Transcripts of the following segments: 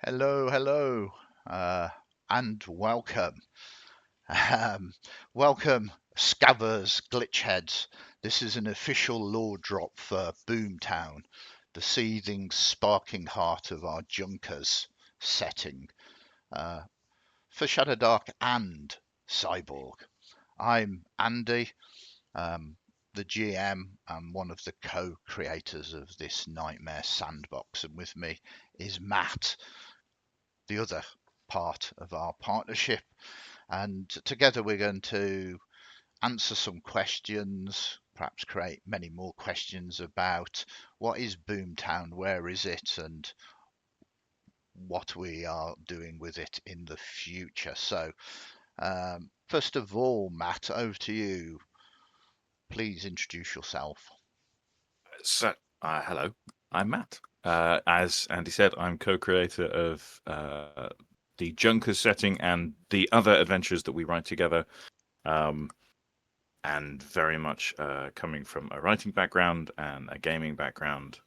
Hello, hello, and welcome. Um, welcome, scabbers, glitchheads. This is an official lore drop for Boomtown, the seething, sparking heart of our Junkers setting uh, for Shadowdark and Cyborg. I'm Andy, the GM and one of the co-creators of this nightmare sandbox, and with me is Matt, the other part of our partnership. And together we're going to answer some questions, perhaps create many more questions about what is Boomtown, where is it, and what we are doing with it in the future. So, first of all, Matt, over to you. Please introduce yourself. Hello, I'm Matt. As Andy said, I'm co-creator of the Junkers setting and the other adventures that we write together, um, and very much coming from a writing background and a gaming background.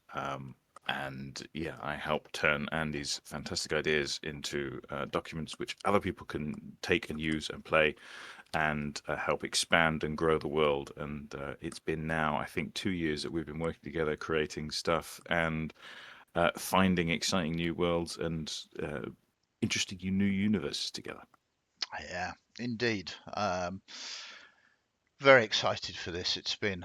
And yeah, I help turn Andy's fantastic ideas into documents which other people can take and use and play and help expand and grow the world. And it's been now, I think, 2 years that we've been working together, creating stuff and finding exciting new worlds and interesting new universes together. Yeah, indeed. Very excited for this. It's been,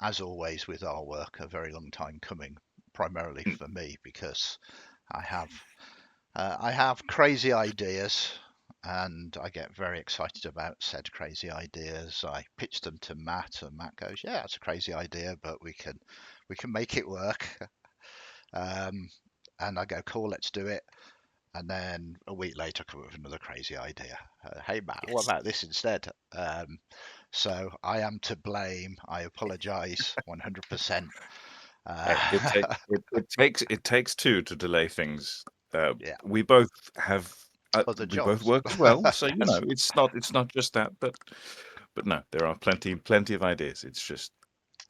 as always with our work, a very long time coming, primarily Mm. for me because I have I have crazy ideas and I get very excited about said crazy ideas. I pitch them to Matt and Matt goes, "Yeah, it's a crazy idea, but we can make it work." Um, and I go, "Cool, let's do it." And then a week later, I come up with another crazy idea. Hey Matt, what Yes. about this instead? So I am to blame. I apologise 100%. Hey, Uh, it takes two to delay things. yeah, We both have other we both jobs. work as well, so Yes. it's not just that, but no, there are plenty of ideas. It's just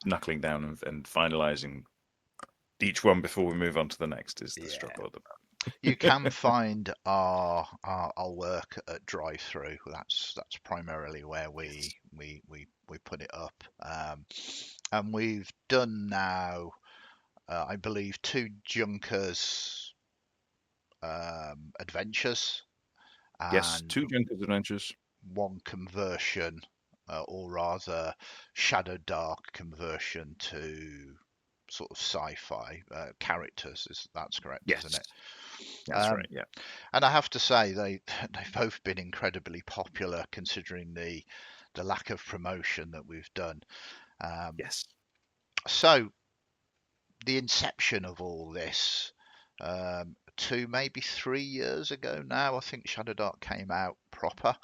knuckling down and finalizing each one before we move on to the next is the Yeah. struggle at the You can moment. find our work at drive through. That's primarily where we Yes. we we we put it up. And we've done now, I believe, two Junkers adventures Yes, and two Junkers adventures. one conversion, or rather, Shadow Dark conversion to sort of sci-fi characters. That's correct, isn't Yes, it? that's right. Um, Yeah. and I have to say they've both been incredibly popular considering the lack of promotion that we've done. Um, Yes. so the inception of all this, maybe 3 years ago now, I think Shadow Dark came out proper.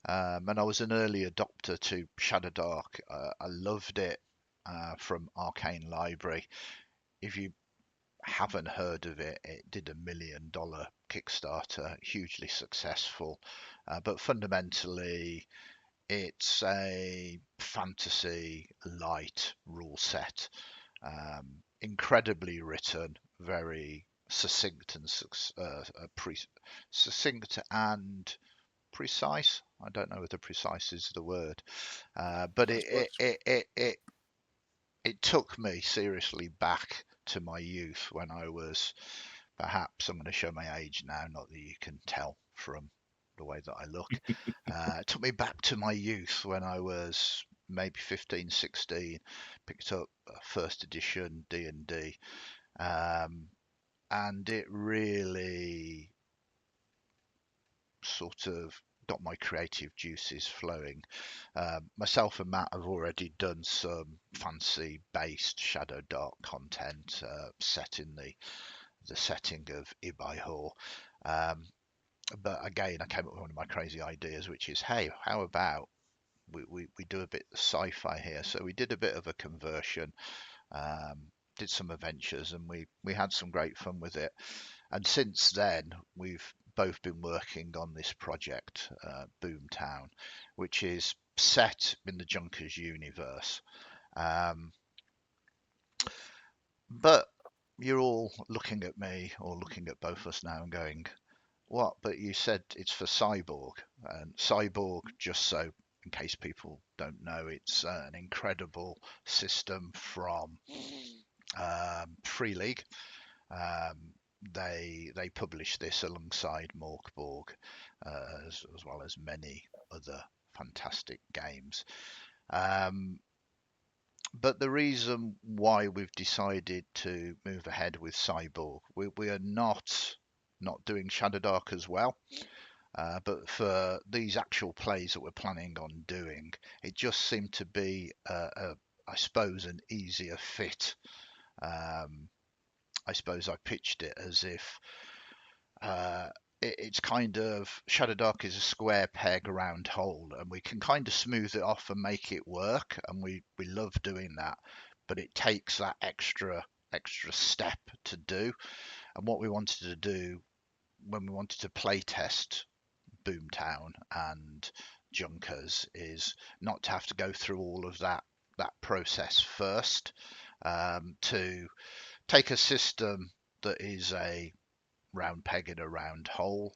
And I was an early adopter to Shadow Dark. I loved it from Arcane Library. If you haven't heard of it, it did $1 million Kickstarter, hugely successful. But fundamentally, it's a fantasy light rule set, incredibly written, very succinct and succinct and precise. I don't know whether precise is the word, but Nice words. it took me seriously back to my youth when I was, perhaps I'm going to show my age now, not that you can tell from the way that I look. It took me back to my youth when I was maybe 15, 16, picked up first edition D&D, um, and it really sort of got my creative juices flowing. Myself and Matt have already done some fancy based Shadow Dark content set in the setting of Ibihor. Um, but again, I came up with one of my crazy ideas, which is, hey, how about we do a bit of sci-fi here? So we did a bit of a conversion, did some adventures, and we had some great fun with it. And since then, we've both been working on this project, Boomtown, which is set in the Junkers universe. Um, but you're all looking at me or looking at both of us now and going, what? But you said it's for Cyborg. And Cyborg, just so in case people don't know, it's an incredible system from Free League. Um, they publish this alongside Morkborg, as well as many other fantastic games. Um, but the reason why we've decided to move ahead with Cyborg, we are not doing Shadowdark as well. But for these actual plays that we're planning on doing, it just seemed to be, I suppose, an easier fit. Um, I suppose I pitched it as if uh, it's kind of Shadowdark is a square peg round hole, and we can kind of smooth it off and make it work, and we love doing that. But it takes that extra step to do. And what we wanted to do when we wanted to play test Boomtown and Junkers is not to have to go through all of that process first, to take a system that is a round peg in a round hole,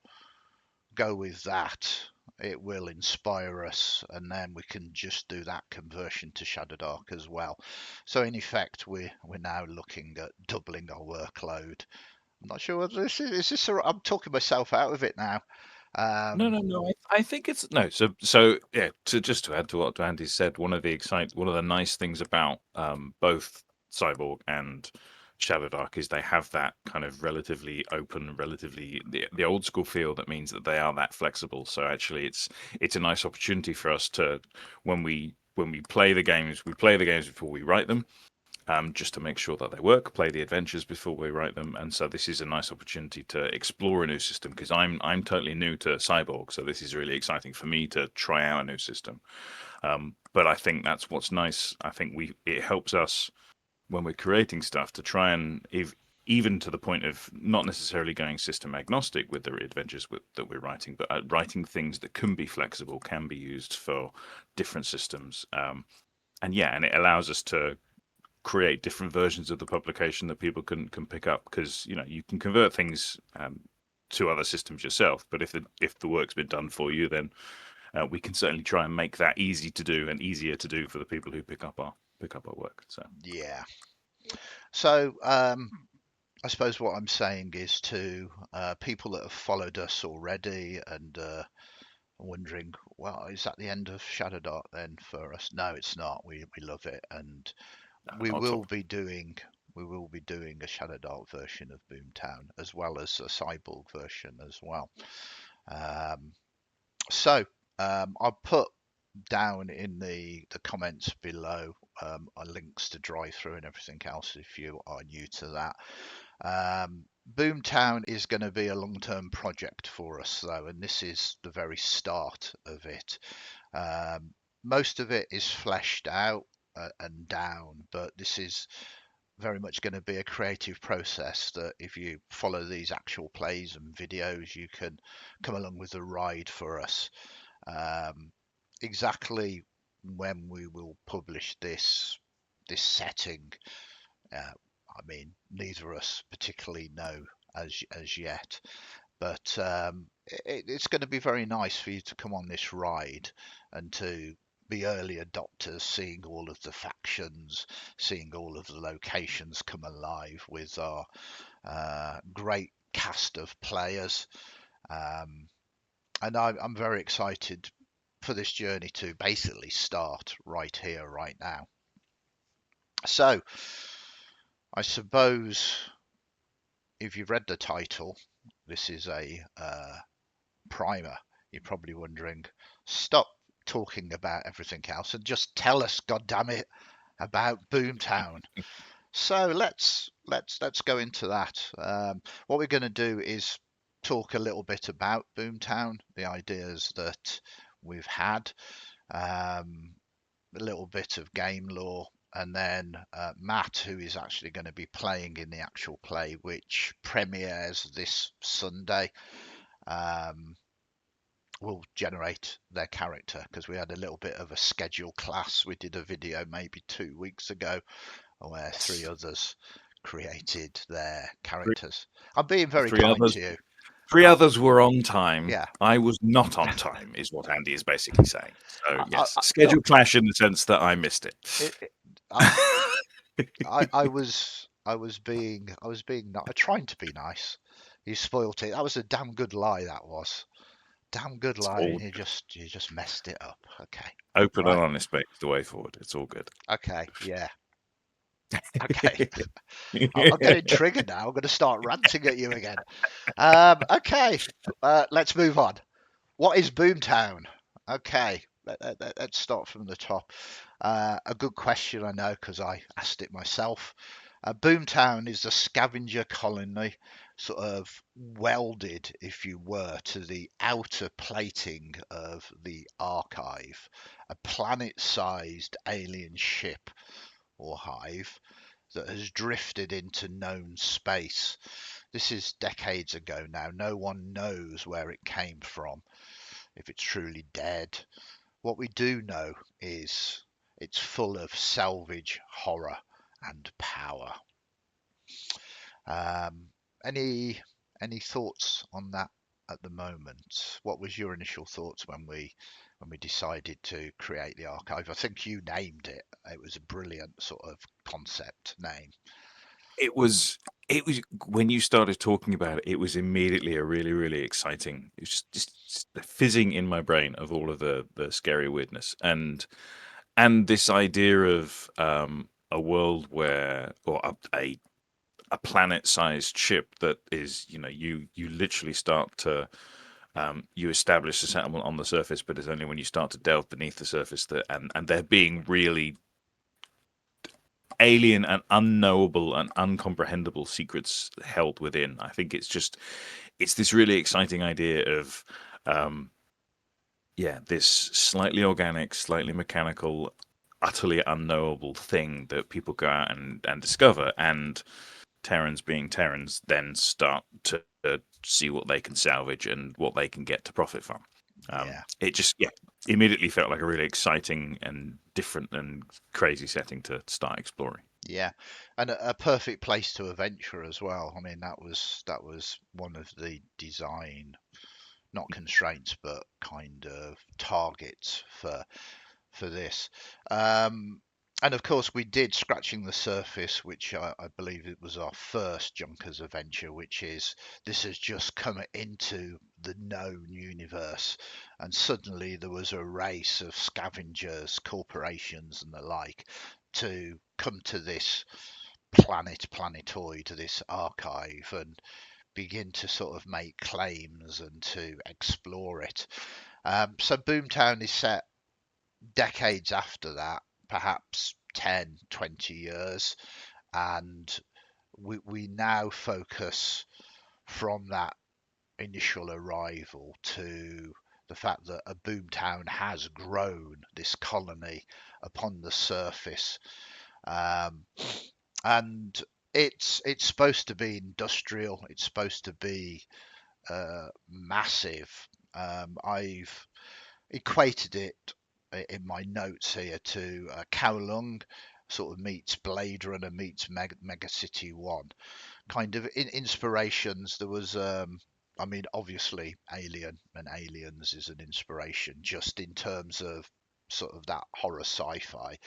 go with that. It will inspire us, and then we can just do that conversion to Shadowdark as well. So in effect, we're now looking at doubling our workload. I'm not sure whether is this. I'm talking myself out of it now. No, Um, no, no. I think it's no. So yeah. To add to what Andy said, one of the nice things about both Cyborg and Shadowdark is they have that kind of relatively open, relatively the old school feel that means that they are that flexible. So actually, it's a nice opportunity for us to when we play the games, we play the games before we write them, just to make sure that they work, play the adventures before we write them, and so this is a nice opportunity to explore a new system because I'm totally new to Cyborg, so this is really exciting for me to try out a new system. But I think that's what's nice. I think it helps us when we're creating stuff to try and if even to the point of not necessarily going system agnostic with the adventures that we're writing, but writing things that can be flexible, can be used for different systems. And yeah, and it allows us to create different versions of the publication that people can pick up because you can convert things to other systems yourself, but if the work's been done for you, then we can certainly try and make that easy to do and easier to do for the people who pick up our work. So yeah. So I suppose what I'm saying is to people that have followed us already and wondering, well, is that the end of Shadowdark then for us? No, it's not. We love it, and no, we not at will all. be doing we will be doing a Shadowdark version of Boomtown as well as a Cyborg version as well. Um, so I'll put down in the comments below are links to drive through and everything else if you are new to that. Boomtown is going to be a long-term project for us though, and this is the very start of it. Most of it is fleshed out and down, but this is very much going to be a creative process that if you follow these actual plays and videos, you can come along with the ride for us. Um, exactly when we will publish this setting, I mean, neither of us particularly know as yet. But it's going to be very nice for you to come on this ride and to be early adopters, seeing all of the factions, seeing all of the locations come alive with our great cast of players. Um, and I'm very excited for this journey to basically start right here, right now. So, I suppose if you've read the title, this is a primer. You're probably wondering, stop talking about everything else and just tell us, God damn it, about Boomtown. So let's go into that. What we're going to do is talk a little bit about Boomtown, the ideas that we've had, a little bit of game lore, and then Matt, who is actually going to be playing in the actual play, which premieres this Sunday, um, will generate their character because we had a little bit of a schedule class. We did a video maybe 2 weeks ago where three Yes. others created their Three, characters. I'm being the very three kind others, to you. three Uh, others were on time. yeah. I was not on time, is what Andy is basically saying. So yes, schedule Look, clash in the sense that I missed it. it, I was being trying to be nice. You spoilt it. That was a damn good lie. That was damn good It's lie, and all you just messed it up. Okay, open and right. honest, mate, is the way forward. It's all good. Okay, yeah. Okay, I'm getting triggered now. I'm going to start ranting at you again. Okay, let's move on. What is Boomtown? Okay, let's start from the top. A good question, I know, because I asked it myself. Boomtown is a scavenger colony, sort of welded, if you were, to the outer plating of the archive. A planet-sized alien ship or hive that has drifted into known space. This is decades ago now. No one knows where it came from, if it's truly dead. What we do know is it's full of salvage, horror, and power. Um, any any thoughts on that at the moment? What was your initial thoughts when we decided to create the archive? I think you named it. It was a brilliant sort of concept name. It was when you started talking about it, it was immediately a really, really exciting. It was just the fizzing in my brain of all of the scary weirdness and this idea of a world where or a planet-sized ship that is, you literally start to you establish a settlement on the surface, but it's only when you start to delve beneath the surface that and there being really alien and unknowable and uncomprehendable secrets held within. I think it's this really exciting idea of this slightly organic, slightly mechanical, utterly unknowable thing that people go out and discover, and Terrans being Terrans then start to see what they can salvage and what they can get to profit from. Yeah. It just immediately felt like a really exciting and different and crazy setting to start exploring. Yeah, and a perfect place to adventure as well. I mean, that was one of the design, not constraints, but kind of targets for this. Um, and of course, we did Scratching the Surface, which I believe it was our first Junkers adventure, which is this has just come into the known universe, and suddenly there was a race of scavengers, corporations, and the like to come to this planetoid, this archive, and begin to sort of make claims and to explore it. So Boomtown is set decades after that, perhaps 10, 20 years, and we now focus from that initial arrival to the fact that a boomtown has grown, this colony upon the surface, um, and it's supposed to be industrial. It's supposed to be massive. I've equated it in my notes here to Kowloon, sort of meets Blade Runner meets Mega City 1. Kind of inspirations. There was, I mean, obviously Alien and Aliens is an inspiration just in terms of sort of that horror sci-fi,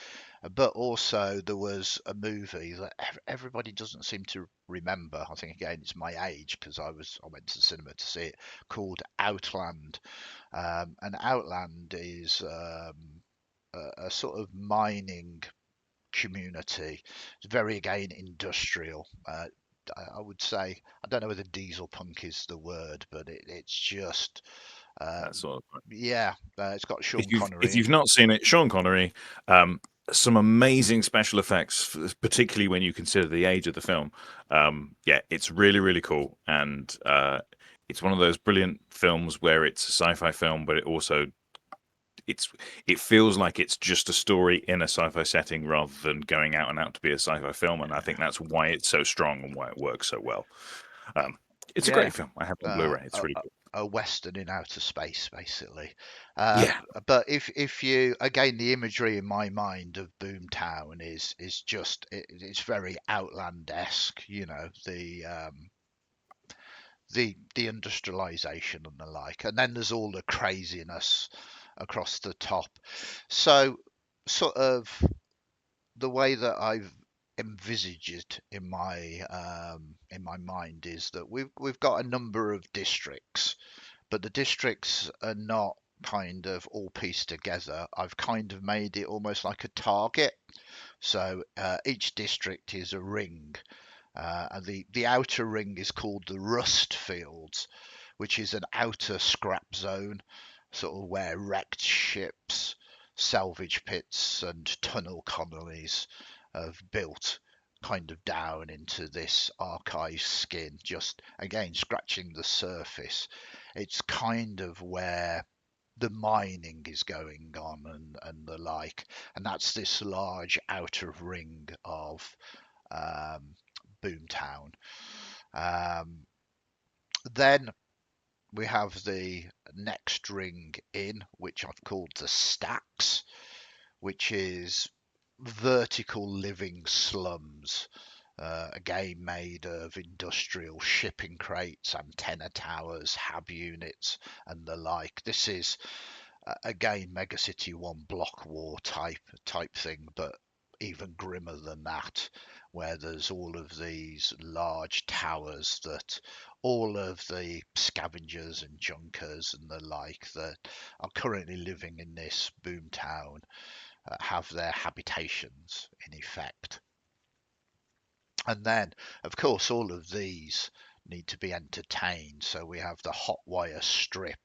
but also there was a movie that everybody doesn't seem to remember. I think again it's my age because I went to the cinema to see it, called Outland. And Outland is a sort of mining community. It's very again industrial. I would say I don't know whether diesel punk is the word, but it's just That sort of. yeah. It's got Sean If Connery you've in. not seen it, Sean Connery, some amazing special effects, particularly when you consider the age of the film. It's really really cool, and it's one of those brilliant films where it's a sci-fi film, but it feels like it's just a story in a sci-fi setting rather than going out and out to be a sci-fi film, and I think that's why it's so strong and why it works so well. Um, it's a Yeah, great film. I have it on Blu-ray. It's really good. a western in outer space, basically. Yeah. But if you, again, the imagery in my mind of Boomtown is just it's very Outland-esque, you know, the industrialization and the like, and then there's all the craziness across the top. So sort of the way that I've envisaged it in my mind is that we've got a number of districts, but the districts are not kind of all pieced together. I've kind of made it almost like a target. So each district is a ring, and the outer ring is called the rust fields, which is an outer scrap zone, sort of where wrecked ships, salvage pits, and tunnel colonies have built kind of down into this archive skin, just again scratching the surface. It's kind of where the mining is going on and the like, and that's this large outer ring of um, Boomtown. Um, then we have the next ring in, which I've called the stacks, which is vertical living slums, again made of industrial shipping crates, antenna towers, hab units, and the like. This is again Megacity 1 block war type thing, but even grimmer than that, where there's all of these large towers that all of the scavengers and junkers and the like that are currently living in this boomtown have their habitations in effect. And then, of course, all of these need to be entertained. So we have the hot wire strip,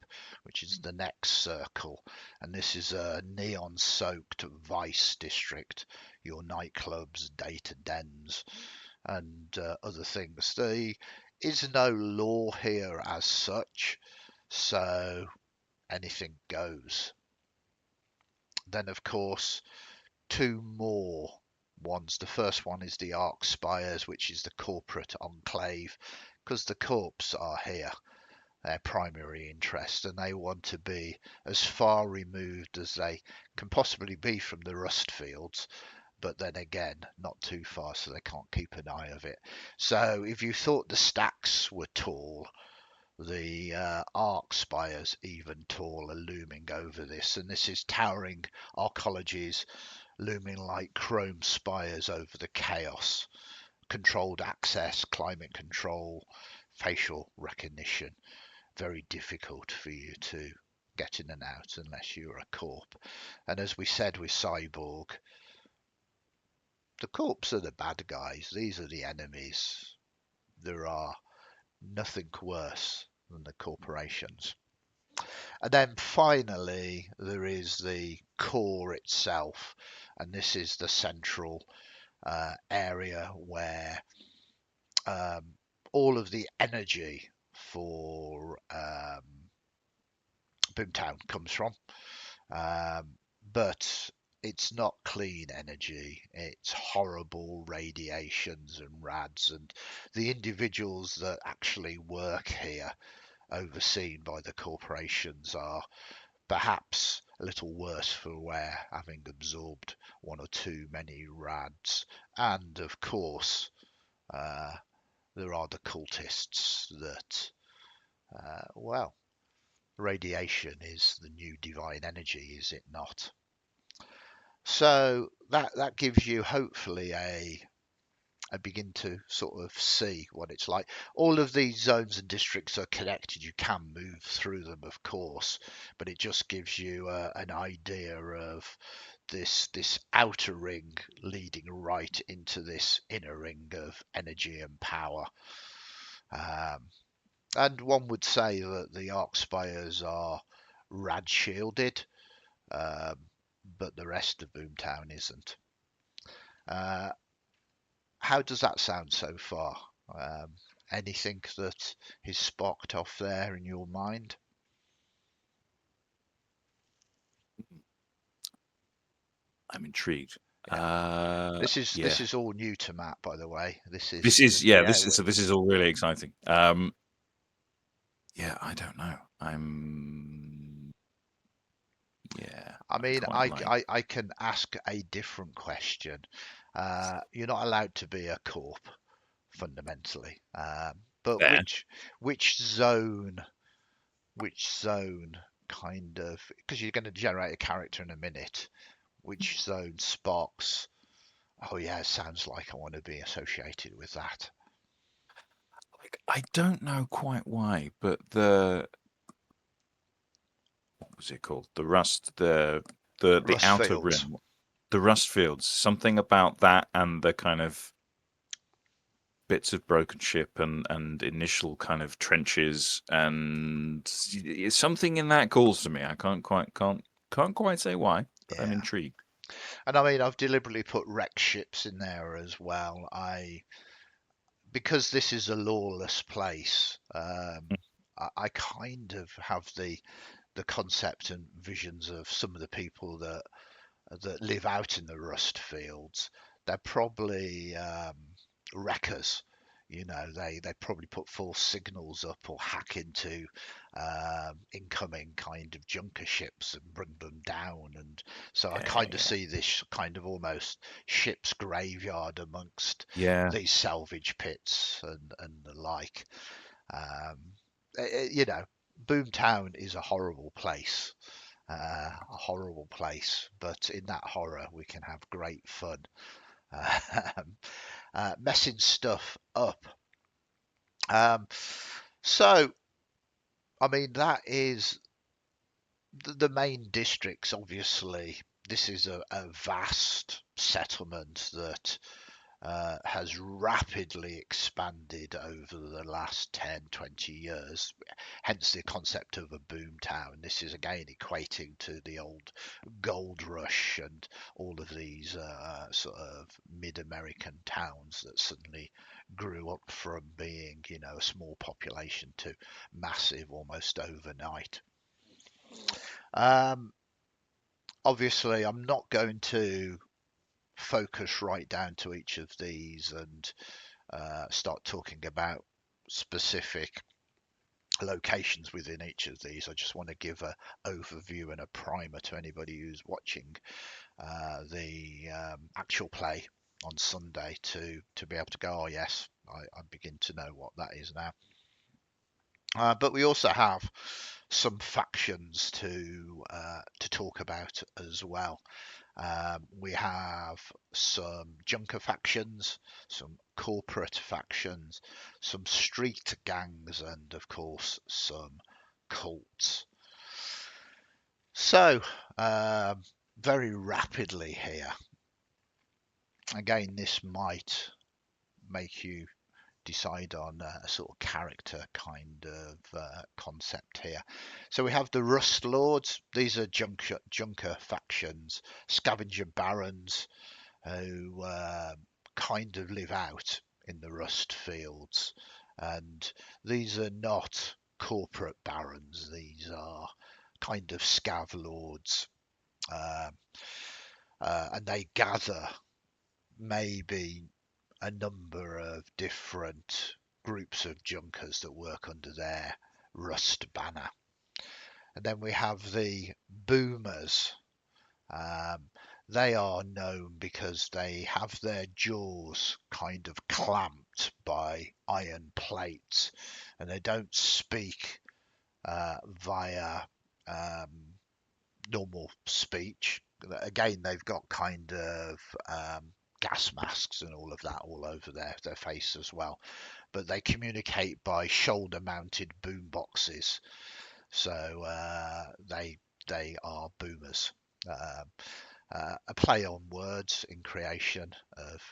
which is the next circle. And this is a neon soaked vice district, your nightclubs, data dens, and other things. There is no law here as such, so anything goes. Then, of course, two more ones. The first one is the Arc Spires, which is the corporate enclave, because the corps are here, their primary interest, and they want to be as far removed as they can possibly be from the rust fields, but then again, not too far so they can't keep an eye of it. So if you thought the stacks were tall, the arc spires even taller looming over this, and this is towering arcologies looming like chrome spires over the chaos. Controlled access, climate control, facial recognition. Very difficult for you to get in and out unless you're a corp. And as we said with Cyborg, the corps are the bad guys. These are the enemies. There are nothing worse than the corporations. And then finally, there is the core itself. And this is the central area where all of the energy for Boomtown comes from. But it's not clean energy. It's horrible radiations and rads, and the individuals that actually work here, overseen by the corporations, are perhaps a little worse for wear, having absorbed one or too many rads. And of course, there are the cultists that, well, radiation is the new divine energy, is it not? So that gives you hopefully a begin to sort of see what it's like. All of these zones and districts are connected. You can move through them, of course, but it just gives you an idea of this outer ring leading right into this inner ring of energy and power. And one would say that the arc spires are rad shielded, um, but the rest of Boomtown isn't. Uh, how does that sound so far? Um, Anything that is sparked off there in your mind? I'm intrigued. Yeah. Yeah. This is all new to Matt, by the way. This is all really exciting. Yeah, I don't know. Yeah, I I mean, quite like. I can ask a different question. You're not allowed to be a corp fundamentally, but There. which zone kind of, because you're going to generate a character in a minute, which zone sparks, oh yeah, sounds like I want to be associated with that. Like, I don't know quite why, but what was it called? The rust, the Rust outer Fields. rim, the rust fields. Something about that and the kind of bits of broken ship and initial kind of trenches and something in that calls to me. I can't quite say why, but I'm Yeah. intrigued. And I mean, I've deliberately put wreck ships in there as well. Because this is a lawless place, I kind of have the concept and visions of some of the people that live out in the rust fields. They're probably wreckers. You know, they probably put false signals up or hack into incoming kind of junker ships and bring them down. And so I Yeah, kind of yeah, see this kind of almost ship's graveyard amongst yeah, these salvage pits and the like. Um, you know, Boomtown is a horrible place, but in that horror we can have great fun, um, messing stuff up. Um, so, I mean, that is the main districts. Obviously, this is a vast settlement that has rapidly expanded over the last 10, 20 years, hence the concept of a boom town. This is again equating to the old gold rush and all of these sort of mid-American towns that suddenly grew up from being, you know, a small population to massive almost overnight. Um, Obviously, I'm not going to focus right down to each of these and start talking about specific locations within each of these. I just want to give a overview and a primer to anybody who's watching the actual play on Sunday to be able to go, oh yes, I begin to know what that is now. But we also have some factions to talk about as well. We have some junker factions, some corporate factions, some street gangs, and of course some cults. So, very rapidly here, again, this might make you decide on a sort of character kind of concept here. So we have the Rust Lords. These are junker factions, scavenger barons, who kind of live out in the rust fields. And these are not corporate barons, these are kind of scav lords. Um, and they gather maybe a number of different groups of junkers that work under their rust banner. And then we have the boomers. Um, they are known because they have their jaws kind of clamped by iron plates, and they don't speak via normal speech. Again, they've got kind of gas masks and all of that all over their face as well. But they communicate by shoulder-mounted boom boxes, so they are boomers. Um, a play on words in creation of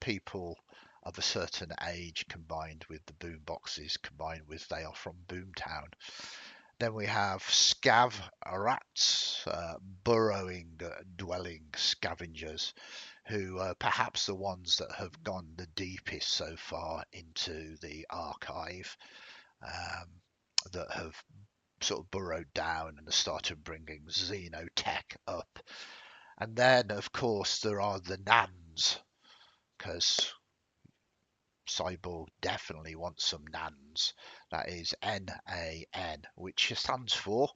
people of a certain age combined with the boom boxes combined with they are from Boomtown. Then we have scav rats, burrowing, dwelling scavengers, who are perhaps the ones that have gone the deepest so far into the archive, um, that have sort of burrowed down and started bringing xenotech up. And then, of course, there are the Nans, because Cyborg definitely wants some nans. That is NAN, which stands for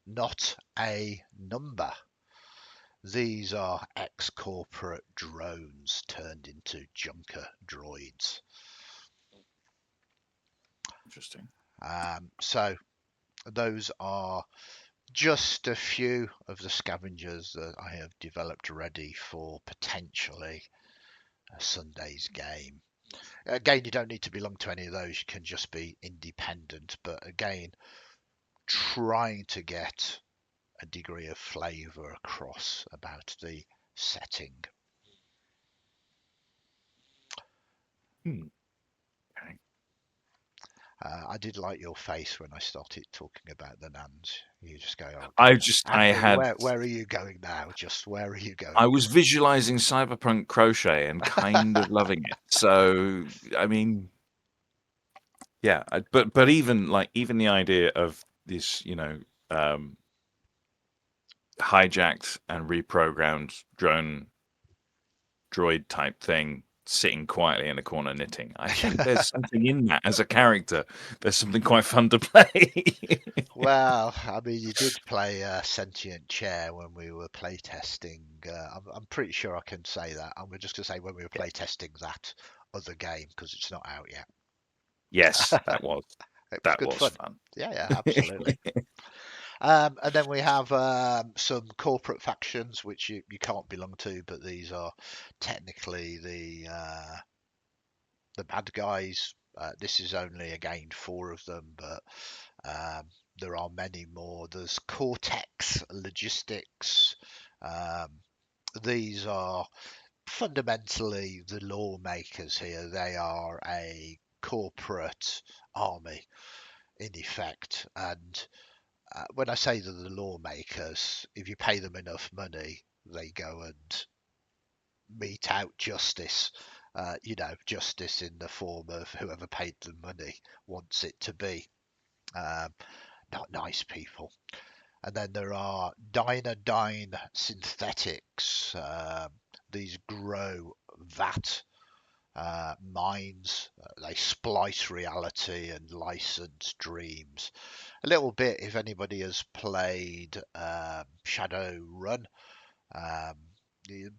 not a number. These are ex-corporate drones turned into junker droids. Interesting. So those are just a few of the scavengers that I have developed ready for potentially a Sunday's game. Again, you don't need to belong to any of those. You can just be independent. But again, trying to get a degree of flavour across about the setting. Hmm. Okay. I did like your face when I started talking about the nans. You just go, "Oh I God, just, I Andy, had, where are you going now? Just where are you going?" I was visualizing cyberpunk crochet and kind of loving it. So, I mean, yeah, but even like even the idea of this, um, hijacked and reprogrammed droid type thing sitting quietly in a corner knitting. I think there's something in that as a character. There's something quite fun to play. Well, I mean, you did play Sentient Chair when we were playtesting. I'm pretty sure I can say that. I'm just going to say when we were Yeah. playtesting that other game because it's not out yet. Yes, that was It was that good was fun. fun. Yeah, absolutely. And then we have some corporate factions which you can't belong to, but these are technically the bad guys. This is only again 4 of them, but there are many more. There's Cortex Logistics. Um, these are fundamentally the lawmakers here. They are a corporate army in effect. And when I say they're the lawmakers, if you pay them enough money, they go and mete out justice. Justice in the form of whoever paid the money wants it to be. Um, Not nice people. And then there are Dynadyne Synthetics. These grow VAT mines. They splice reality and license dreams. A little bit, if anybody has played Shadowrun, um,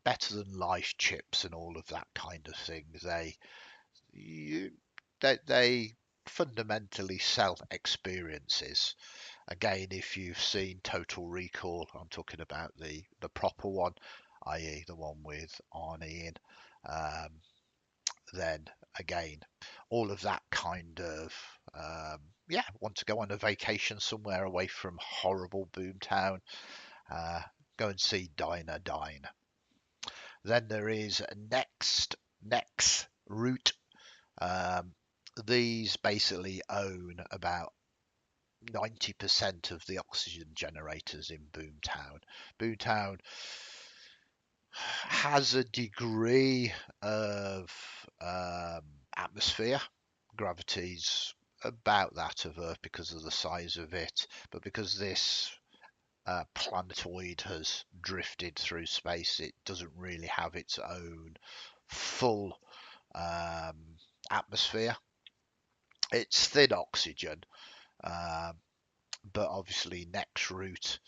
better than life chips and all of that kind of thing. You, they fundamentally sell experiences. Again, if you've seen Total Recall, I'm talking about the proper one, i.e. the one with Arnie in, um, then again, all of that kind of want to go on a vacation somewhere away from horrible Boomtown, uh, go and see Dynadyne. Then there is Next Route. Um, these basically own about 90% of the oxygen generators in Boomtown. Boomtown has a degree of atmosphere. Gravity's about that of Earth because of the size of it, but because this planetoid has drifted through space, it doesn't really have its own full um, atmosphere. It's thin oxygen, um, but obviously Next Route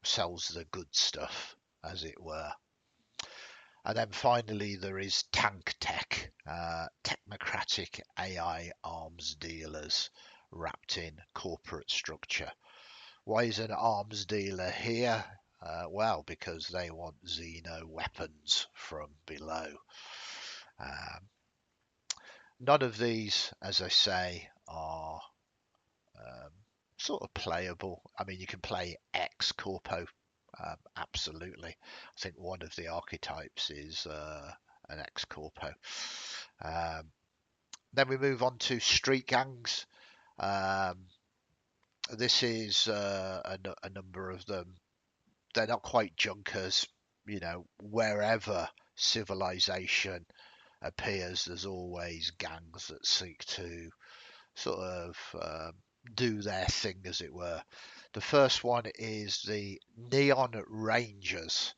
sells the good stuff, as it were. And then finally, there is Tank Tech, technocratic AI arms dealers wrapped in corporate structure. Why is an arms dealer here? Well, because they want Xeno weapons from below. Um, None of these, as I say, are um, sort of playable. I mean, you can play ex corpo, absolutely. I think one of the archetypes is an ex corpo. Um, then we move on to street gangs. Um, this is a number of them. They're not quite junkers, wherever civilization appears, there's always gangs that seek to sort of do their thing, as it were. The first one is the Neon Rangers,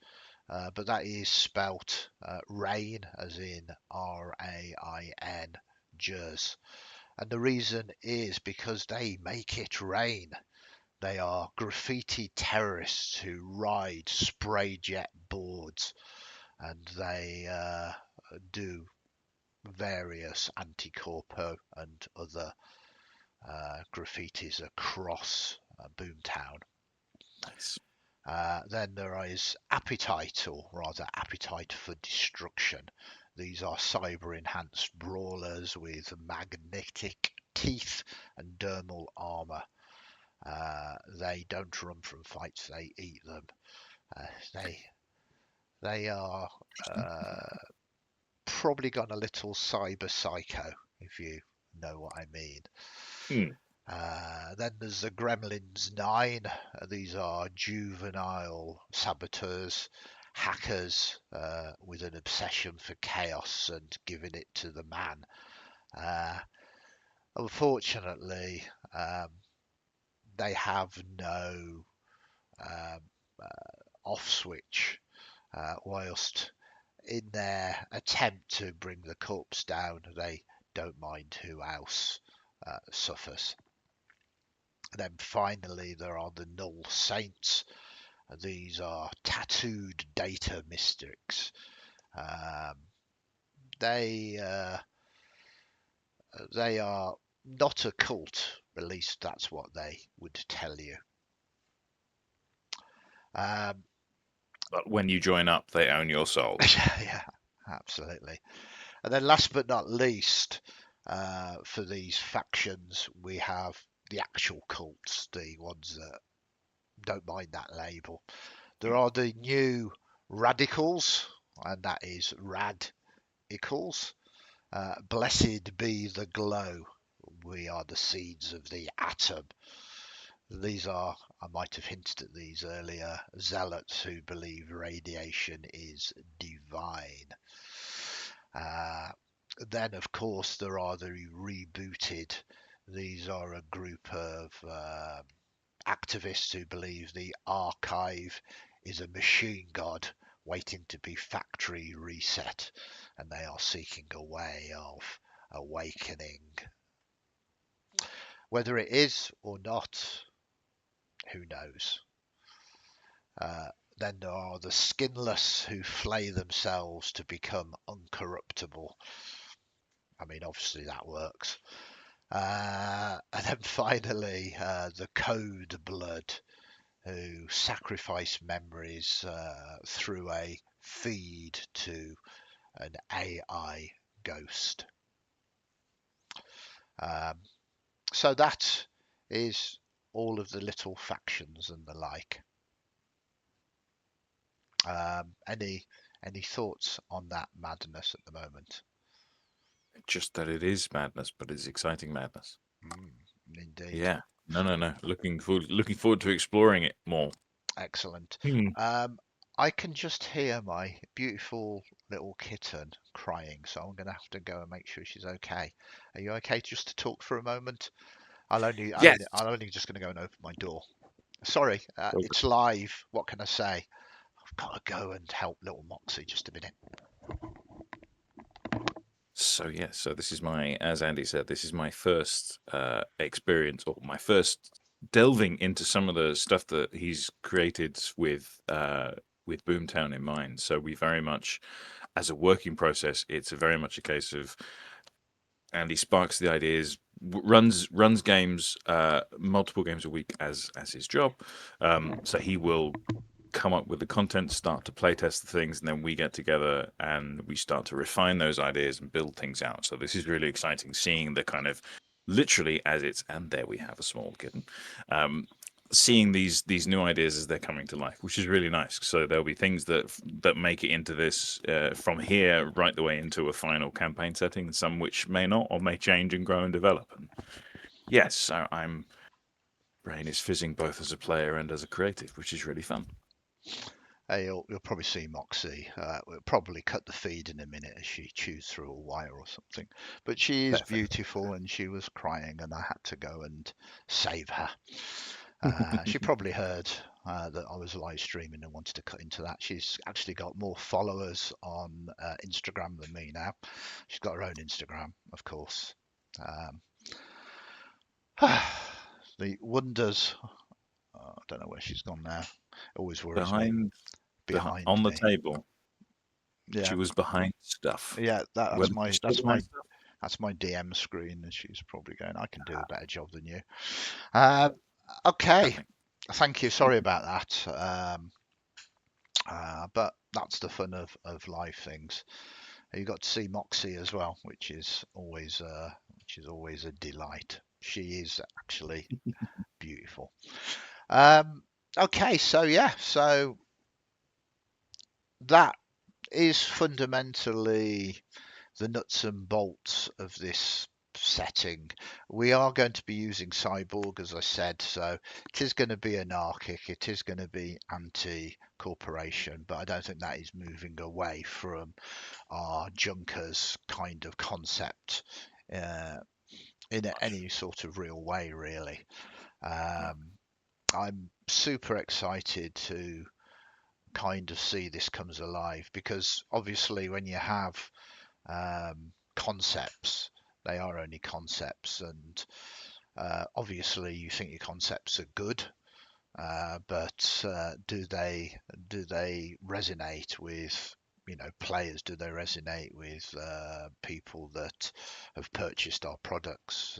but that is spelt rain, as in Rain, scavengers. And the reason is because they make it rain. They are graffiti terrorists who ride spray jet boards, and they do various anti-corpo and other graffitis across Boomtown. Nice. Then there is Appetite, or rather Appetite for Destruction. These are cyber-enhanced brawlers with magnetic teeth and dermal armor. They don't run from fights; they eat them. They are probably gone a little cyber psycho, if you know what I mean. Hmm. Then there's the Gremlins 9. These are juvenile saboteurs, hackers with an obsession for chaos and giving it to the man. Unfortunately, they have no off switch, whilst in their attempt to bring the corpse down, they don't mind who else suffers. Then finally, there are the Null Saints. These are tattooed data mystics. They are not a cult, at least that's what they would tell you. But when you join up, they own your soul. Yeah, absolutely. And then last but not least, for these factions, we have the actual cults, the ones that don't mind that label. There are the new radicals, and that is radicals. Blessed be the glow. We are the seeds of the atom. These are, I might have hinted at these earlier, zealots who believe radiation is divine. Then, of course, there are the rebooted. These are a group of activists who believe the archive is a machine god waiting to be factory reset, and they are seeking a way of awakening. Whether it is or not, who knows? Then there are the skinless who flay themselves to become uncorruptible. I mean, obviously that works. And then finally, the code blood who sacrifice memories through a feed to an AI ghost. So that is all of the little factions and the like. Any thoughts on that madness at the moment? Just that it is madness, but it's exciting madness. Indeed. Yeah. No. Looking forward to exploring it more. Excellent. Hmm. I can just hear my beautiful little kitten crying, so I'm going to have to go and make sure she's okay. Are you okay just to talk for a moment? Yes. I'm only just going to go and open my door. Sorry, Okay. it's live. What can I say? I've got to go and help little Moxie just a minute. So yes, so this is as Andy said, this is my first experience, or my first delving into some of the stuff that he's created with Boomtown in mind. So we very much, as a working process, it's very much a case of Andy sparks the ideas, runs games, multiple games a week as his job. So he will come up with the content, start to playtest the things, and then we get together and we start to refine those ideas and build things out. So this is really exciting, seeing the kind of literally as it's, and there we have a small kitten, seeing these new ideas as they're coming to life, which is really nice. So there'll be things that make it into this from here right the way into a final campaign setting, and some which may not or may change and grow and develop. And yes, so brain is fizzing both as a player and as a creative, which is really fun. Hey, you'll probably see Moxie. We'll probably cut the feed in a minute as she chews through a wire or something. But she is Perfect. beautiful, and she was crying, and I had to go and save her. She probably heard that I was live streaming and wanted to cut into that. She's actually got more followers on Instagram than me now. She's got her own Instagram, of course. Um, the wonders. I don't know where she's gone now. It always worries me. behind Behind on the me. table. Yeah, She was behind stuff. yeah. Well, she's still behind stuff. That's my DM screen, and she's probably going, "I can do a better job than you." Um, okay, Happening. thank you. Sorry about that. But that's the fun of live things. You got to see Moxie as well, which is always a delight. She is actually beautiful. Okay, so yeah, so that is fundamentally the nuts and bolts of this setting. We are going to be using Cyborg, as I said, so it is going to be anarchic, it is going to be anti-corporation, but I don't think that is moving away from our Junkers kind of concept uh, in any sort of real way, really. Yeah. Um, I'm super excited to kind of see this comes alive because obviously when you have concepts, they are only concepts, and obviously you think your concepts are good, but do they resonate with players? Do they resonate with people that have purchased our products?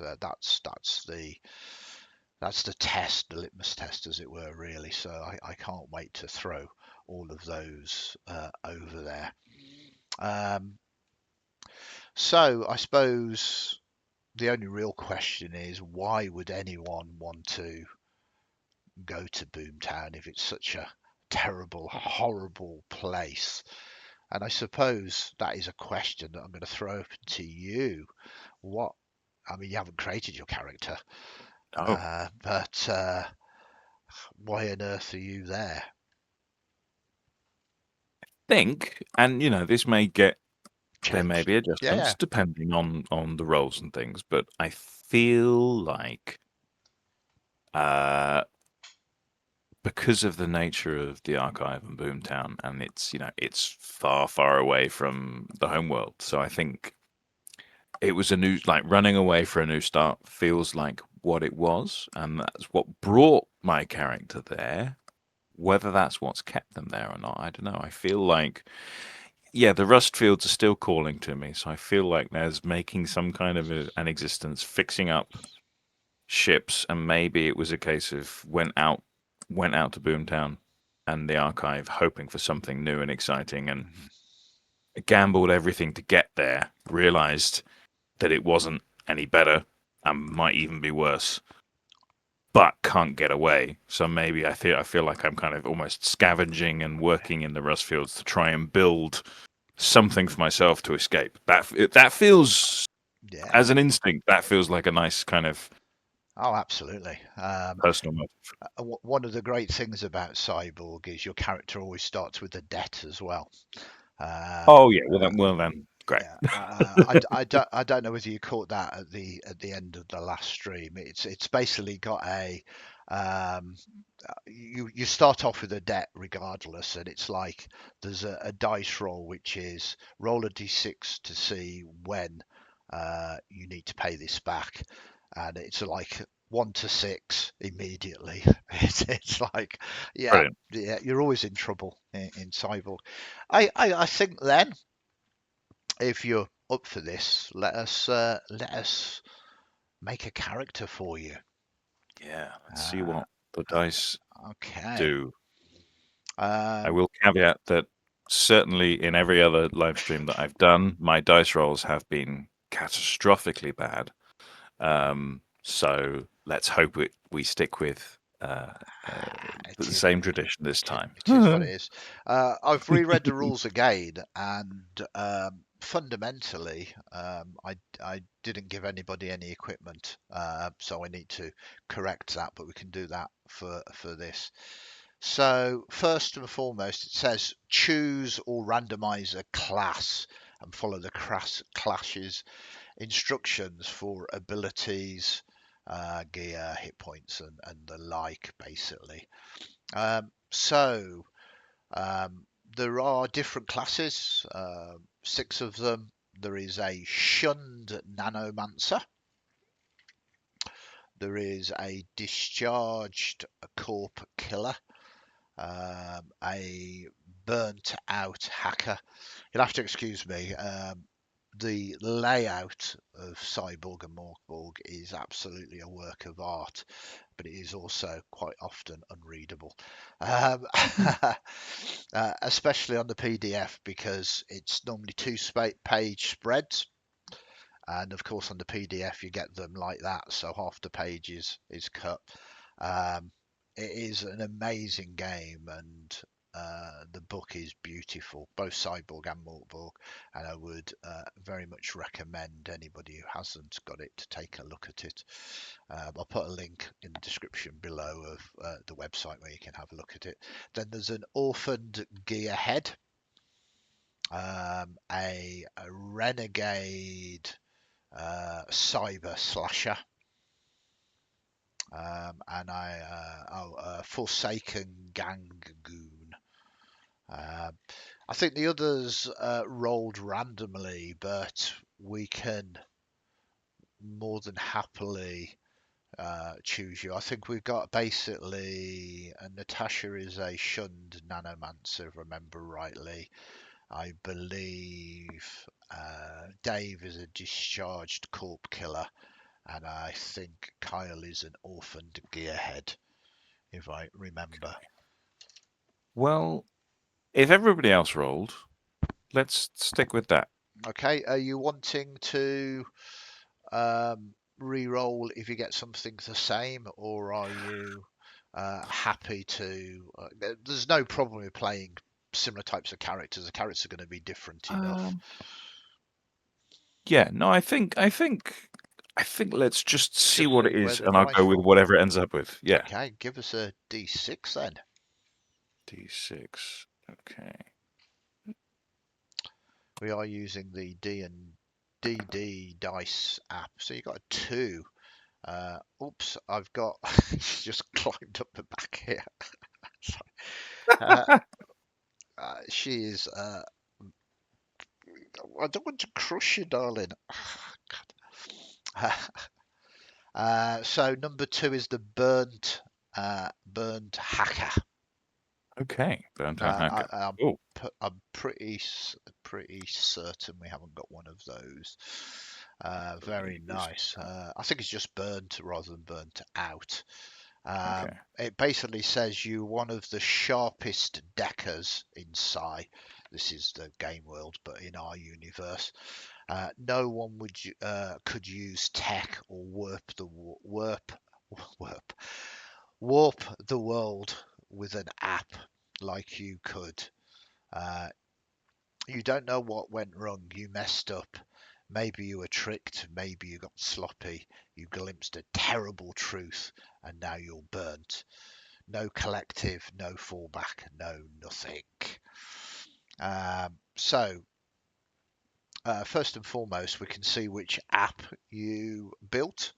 That's the test, the litmus test, as it were, really. So I can't wait to throw all of those over there. Um, so I suppose the only real question is why would anyone want to go to Boomtown if it's such a terrible, horrible place? And I suppose that is a question that I'm going to throw open to you. What, I mean, you haven't created your character, Oh, but why on earth are you there? think, and this may get there may Changed. be Yeah, yeah. adjustments depending on the roles and things, but I feel like uh because of the nature of the archive and Boomtown, and it's far, far away from the home world. So I think it was a new, like running away for a new start feels like what it was, and that's what brought my character there. Whether that's what's kept them there or not, I don't know. I feel like, yeah, the rust fields are still calling to me, so I feel like there's making some kind of an existence, fixing up ships, and maybe it was a case of went out to Boomtown and the archive, hoping for something new and exciting, and Mhm. gambled everything to get there. Realized that it wasn't any better and might even be worse, but can't get away. So maybe I feel like I'm kind of almost scavenging and working in the rust fields to try and build something for myself to escape. That feels, Yeah. as an instinct, that feels like a nice kind of Oh, absolutely. personal motive. One of the great things about Cyborg is your character always starts with a debt as well. Um, Oh yeah, well then, great. yeah, I don't know whether you caught that at the end of the last stream. It's basically got a um, you start off with a debt regardless, and it's like there's a dice roll which is roll a d6 to see when you need to pay this back, and it's like 1 to 6 immediately. It's like yeah, Brilliant. yeah, you're always in trouble in Cyborg. I think then if you're up for this, let us make a character for you. Yeah, let's see Uh, what the dice okay. do. I Um, will caveat that certainly in every other live stream that I've done, my dice rolls have been catastrophically bad. So let's hope we stick with it the is same tradition this time. it is what it is. I've reread the rules again, and fundamentally, I didn't give anybody any equipment, so I need to correct that. But we can do that for this. So first and foremost, it says choose or randomize a class and follow the class's instructions for abilities, gear, hit points, and the like, basically. So there are different classes, 6 of them. There is a shunned nanomancer. There is a discharged corp killer, a burnt out hacker. You'll have to excuse me. The layout of Cyborg and Morgborg is absolutely a work of art, but it is also quite often unreadable, especially on the PDF because it's normally two-page spreads. And of course, on the PDF, you get them like that, so half the page is cut. It is an amazing game, and the book is beautiful, both Cyborg and Morgborg, and I would very much recommend anybody who hasn't got it to take a look at it. I'll put a link in the description below of the website where you can have a look at it. Then there's an orphaned gearhead, a renegade cyber slasher, and a Forsaken Gangoon. I think the others rolled randomly, but we can more than happily choose you. I think we've got basically Natasha is a shunned nanomancer, if I remember rightly. I believe Dave is a discharged corp killer, and I think Kyle is an orphaned gearhead, if I remember. Well, if everybody else rolled, let's stick with that. Okay, are you wanting to re-roll if you get something the same, or are you happy to? There's no problem with playing similar types of characters. The characters are going to be different enough. Yeah, no, I think let's just see Just what it see where is, the and I'll dice go with roll. whatever it ends up with. Yeah. Okay, give us a D6 then. D6. Okay. We are using the D&D dice app, so you got a 2. Oops, I've got just climbed up the back here. uh, she is. I don't want to crush you, darling. So number 2 is the burnt hacker. Okay. Burnt-out I, hacker. I'm, Oh, I'm pretty certain we haven't got one of those. Very please. nice. I think it's just burnt rather than burnt out. Okay. It basically says you one of the sharpest deckers in Psy. This is the game world, but in our universe, no one could use tech or warp warp the world with an app like you could. Uh, you don't know what went wrong. You messed up. Maybe you were tricked. Maybe you got sloppy. You glimpsed a terrible truth, and now you're burnt. No collective, no fallback, no nothing. So, first and foremost, we can see which app you built.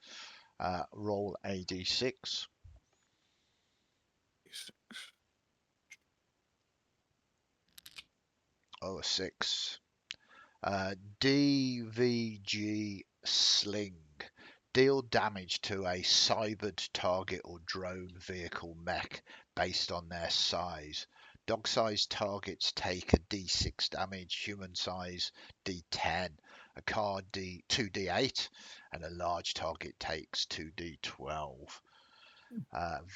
Roll a d6. Oh, a 6. DVG Sling. Deal damage to a cybered target or drone vehicle mech based on their size. Dog sized targets take a d6 damage, human size d10, a card 2d8, and a large target takes 2d12.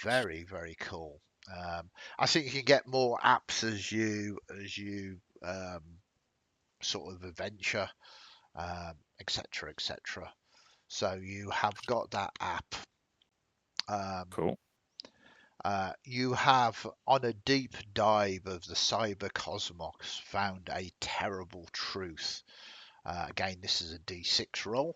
Very, very cool. I think you can get more apps as you sort of adventure, etc., etc. So you have got that app. Cool. You have, on a deep dive of the cyber cosmos, found a terrible truth. Again, this is a D6 roll.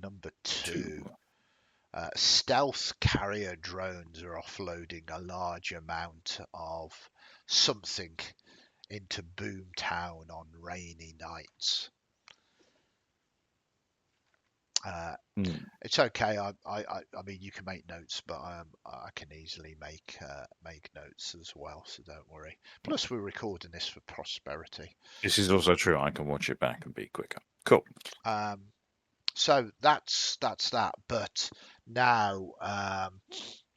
Number 2. 2. Stealth carrier drones are offloading a large amount of something into Boomtown on rainy nights. It's okay. I mean, you can make notes, but I can easily make notes as well. So don't worry. Plus, we're recording this for prosperity. This is also true. I can watch it back and be quicker. Cool. So that's that. But now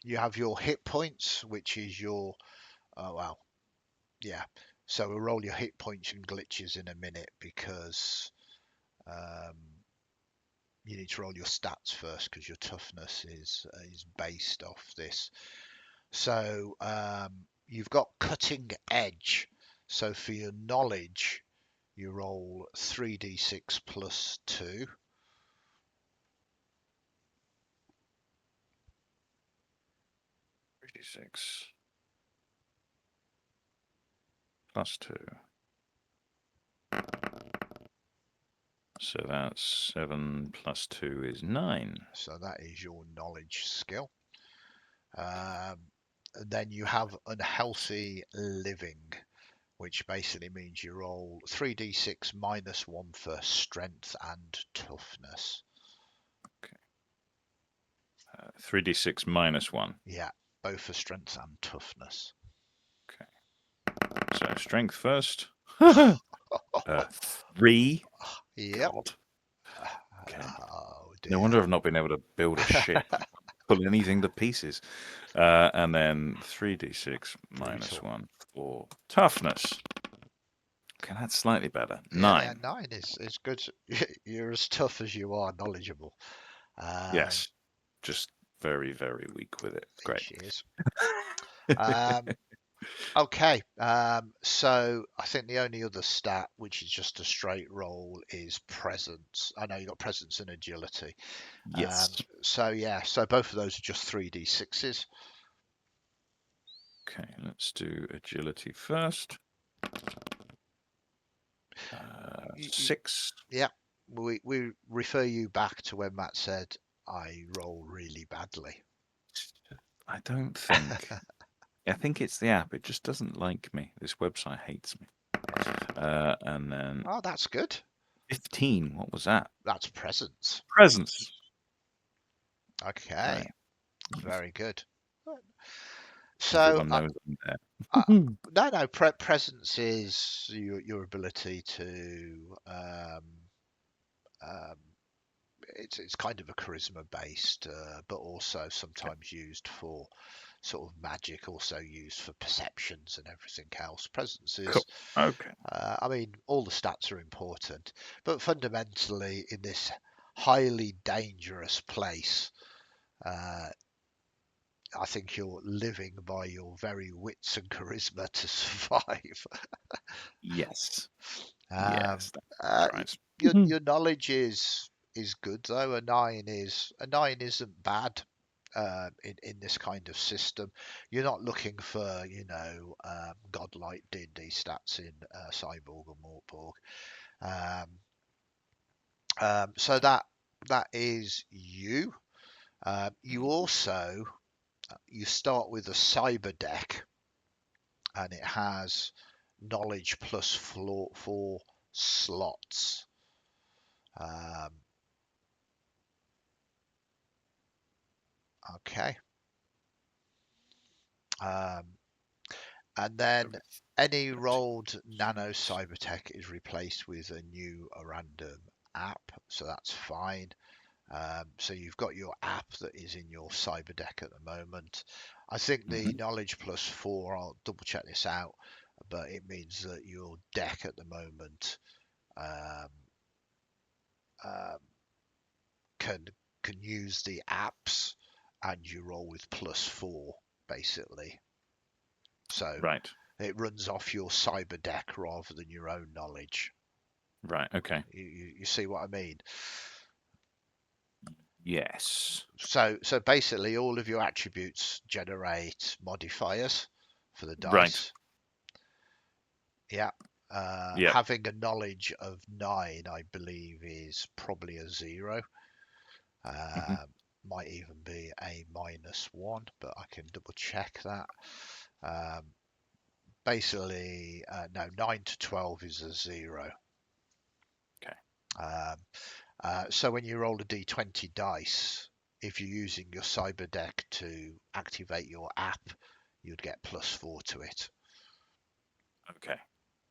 you have your hit points, which is your well, yeah. So we'll roll your hit points and glitches in a minute because um, you need to roll your stats first because your toughness is based off this. So you've got cutting edge. So for your knowledge, you roll 3d6 plus 2. 36 plus 2. So that's 7 plus 2 is 9. So that is your knowledge skill. And then you have unhealthy living, which basically means you roll 3d6 minus 1 for strength and toughness. 3d6 minus 1. Yeah, both for strength and toughness. Okay. So strength first. 3. Yep. God. Okay. Oh dear. No wonder I've not been able to build a ship, pull anything to pieces. And then 3d6 minus 1 for toughness. Okay, that's slightly better. 9. Yeah, 9 is good. You're as tough as you are knowledgeable. Yes. Just very, very weak with it. Great. She is. Okay, so I think the only other stat, which is just a straight roll, is presence. I know you got presence and agility. Yes. So yeah, so both of those are just 3d6s. Okay, let's do agility first. 6. Yeah, we refer you back to when Matt said I roll really badly. I don't think. I think it's the app. It just doesn't like me. This website hates me. And then Oh, that's good. 15. What was that? That's presence. Presence. Okay, Right. very good. So Everyone knows I'm there. no, presence is your ability to um, it's kind of a charisma based, but also sometimes used for sort of magic, also used for perceptions and everything else. Presence Cool. is, Okay. I mean, all the stats are important, but fundamentally, in this highly dangerous place, uh, I think you're living by your very wits and charisma to survive. Yes. Um, Yes, that's right. your knowledge is good though. A 9 isn't bad in this kind of system. You're not looking for godlike D&D stats in Cyborg or Mortborg. So that is you. You also you start with a cyber deck, and it has knowledge plus 4 slots. Okay. And then any rolled nano cybertech is replaced with a new random app, so that's fine. So you've got your app that is in your cyber deck at the moment. I think the knowledge plus 4, I'll double check this out, but it means that your deck at the moment um, um, can use the apps, and you roll with plus 4 basically. So Right. it runs off your cyber deck rather than your own knowledge. Right. Okay. You see what I mean? Yes. So basically, all of your attributes generate modifiers for the Right. dice. Yeah. Yeah. Having a knowledge of 9, I believe, is probably a 0. Might even be a -1, but I can double check that. Basically, no, 9 to 12 is a 0. Okay. So when you roll a d20 dice, if you're using your cyber deck to activate your app, you'd get +4 to it. Okay.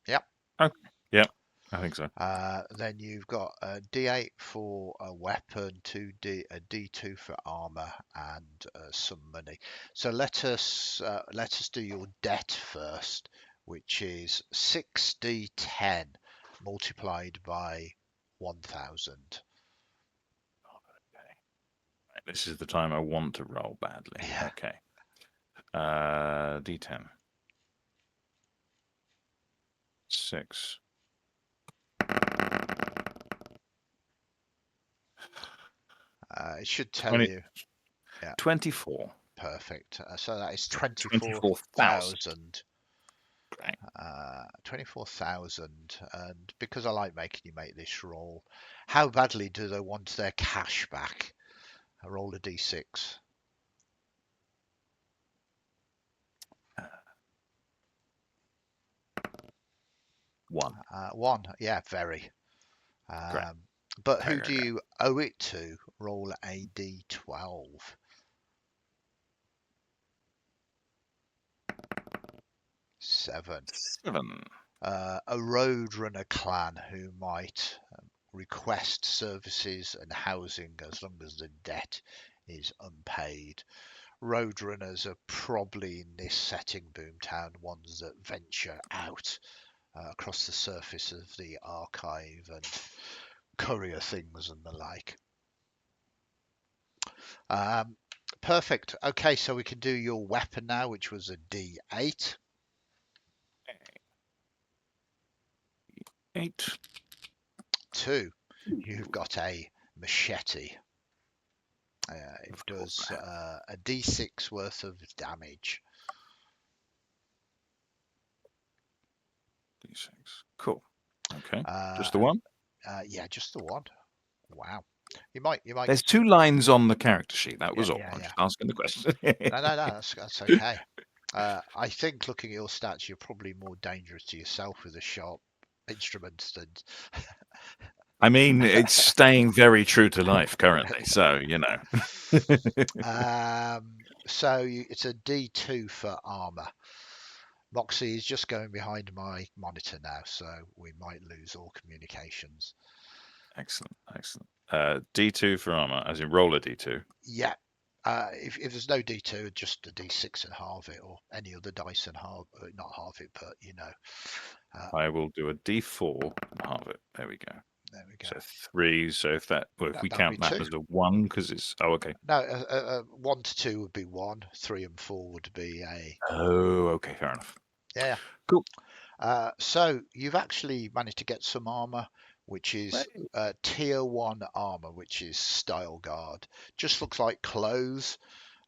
Yep. Okay. Yep. I think so. Then you've got a d8 for a weapon, a d2 for armor, and some money. So let us do your debt first, which is 6d10 multiplied by 1,000. Okay. Right, this is the time I want to roll badly. Yeah. Okay. D10. 6. It should tell 20, you. Yeah, 24. perfect. So that is 24,000. 24,000. Great. 24,000. And because I like making you make this roll, how badly do they want their cash back? I roll a d6. 1. 1. Yeah, very. Great. But Great, who great, do great. you owe it to? Roll a d12. 7. 7. A Roadrunner clan who might request services and housing as long as the debt is unpaid. Roadrunners are probably in this setting, Boomtown, ones that venture out across the surface of the archive and courier things and the like. Perfect. Okay, so we can do your weapon now, which was a D8. 8. 2. You've got a machete. It Of course does I have. a D6 worth of damage. D6. Cool. Okay. Just the And one? yeah, just the one. Wow. You might. There's 2 lines on the character sheet. That Yeah, was all. yeah, I'm yeah. just asking the question. No, that's okay. I think looking at your stats, you're probably more dangerous to yourself with a sharp instrument than. I mean, it's staying very true to life currently, so you know. So it's a D2 for armor. Moxie is just going behind my monitor now, so we might lose all communications. Excellent, excellent. D2 for armor, as in roll a D2. Yeah. If there's no D2, just a D6 and halve it, or any other dice and halve, not halve it, but you know. I will do a D4 and halve it. There we go. There we go. So 3. So if we That'll be count that 2. as a 1, because it's okay. No, 1 to 2 would be 1. 3 and 4 would be a. Oh, okay, fair enough. Yeah. Cool. So you've actually managed to get some armor, which is tier 1 armor, which is style guard. Just looks like clothes,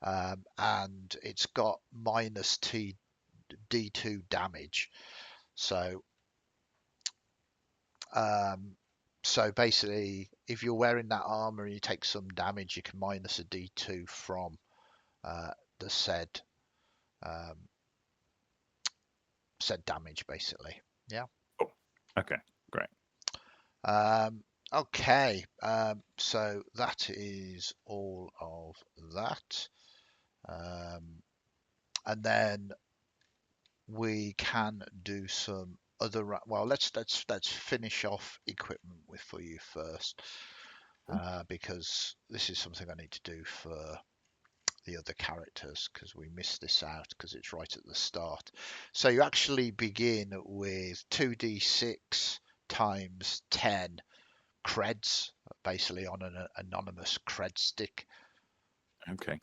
and it's got minus D2 damage. So basically, if you're wearing that armor and you take some damage, you can minus a D2 from the said damage, basically. Yeah. Cool. Okay, great. Okay. So that is all of that. And then we can do some other. Well, let's finish off equipment for you first, because this is something I need to do for the other characters because we missed this out because it's right at the start. So you actually begin with 2d6 times 10 creds, basically on an anonymous cred stick. Okay.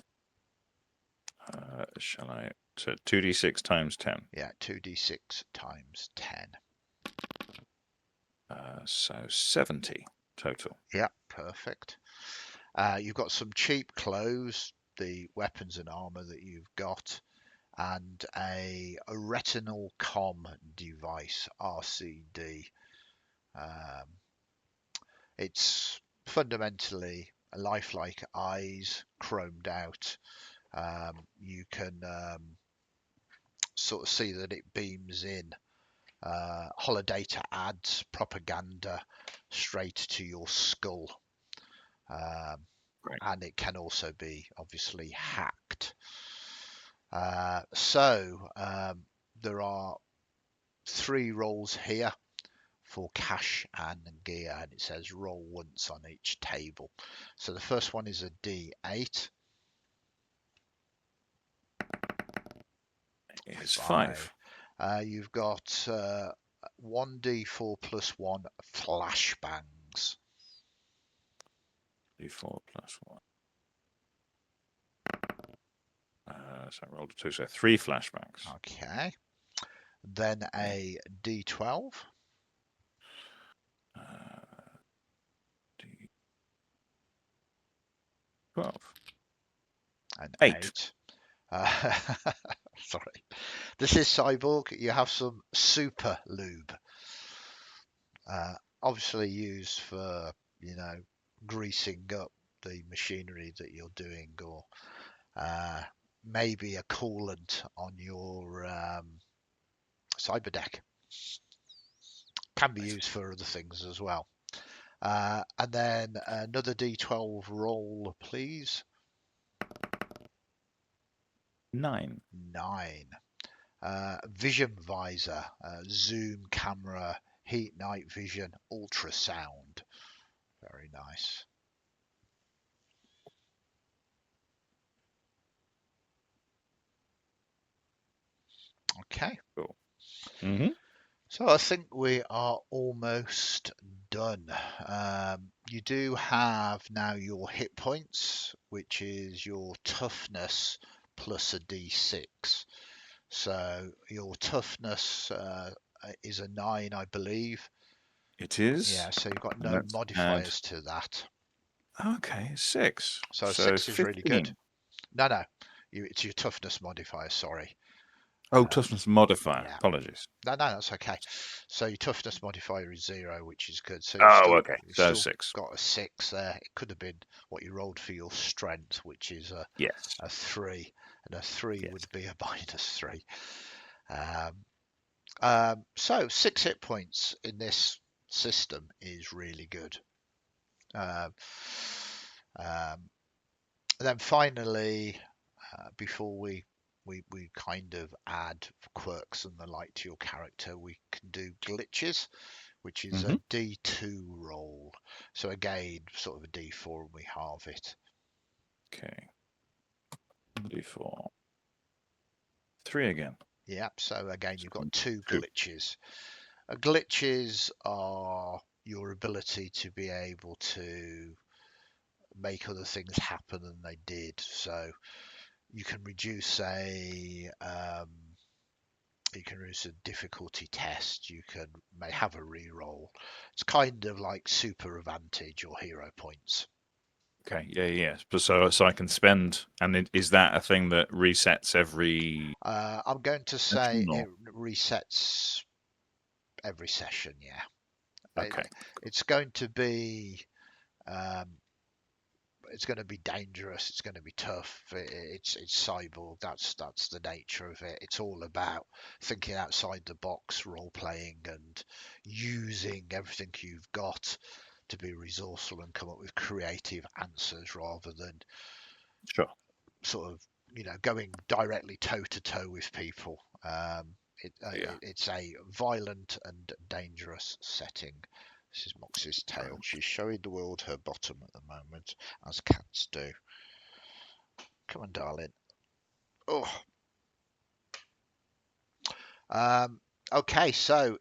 Shall I? So 2d6 times 10. Yeah, 2d6 times 10. So 70 total. Yeah, perfect. You've got some cheap clothes, the weapons and armor that you've got, and a retinal comm device, RCD. It's fundamentally a lifelike eyes, chromed out. You can sort of see that it beams in holodata ads, propaganda straight to your skull. Great. and it can also be obviously hacked. So there are 3 rolls here for cash and gear, and it says roll once on each table. So the first one is a D8. It's 5. You've got 1d4 plus 1 flashbangs. D4 plus 1. So I rolled a 2, so 3 flashbacks. Okay. Then a D12. D12. An 8. Sorry. This is Cyborg. You have some super lube. Obviously used for, greasing up the machinery that you're doing, or maybe a coolant on your cyber deck. Can be used for other things as well. And then another D12 roll, please. 9. 9. Vision visor, zoom camera, heat night vision, ultrasound. Very nice. Okay. Cool. Mm-hmm. So I think we are almost done. You do have now your hit points, which is your toughness plus a d6. So your toughness is a 9, I believe. It is. Yeah, so you've got no Let's modifiers to that. Okay, 6. So So 6 is 15. really good. No, it's your toughness modifier, sorry. Oh, toughness modifier. Yeah. Apologies. No, that's okay. So your toughness modifier is 0, which is good. So Okay. you've So still 6. got a 6 there. It could have been what you rolled for your strength, which is Yes. a 3, and a 3 Yes. would be a -3. So 6 hit points in this system is really good. Then finally, before we kind of add quirks and the like to your character, we can do glitches, which is a D2 roll. So again, sort of a D4, and we halve it. Okay. D4. 3 again. Yep. So again, you've got 2 2. glitches. Glitches are your ability to be able to make other things happen than they did. So you can reduce a difficulty test. You may have a re-roll. It's kind of like super advantage or hero points. Okay. Yeah. But so I can spend, and is that a thing that resets every? I'm going to say it resets every session. Yeah. Okay. It's going to be. It's going to be dangerous. It's going to be tough. It's cyborg. That's the nature of it. It's all about thinking outside the box, role playing, and using everything you've got to be resourceful and come up with creative answers rather than Sure. sort of going directly toe to toe with people. It's a violent and dangerous setting. This is Moxie's tail. She's showing the world her bottom at the moment, as cats do. Come on, darling. Oh. Okay, so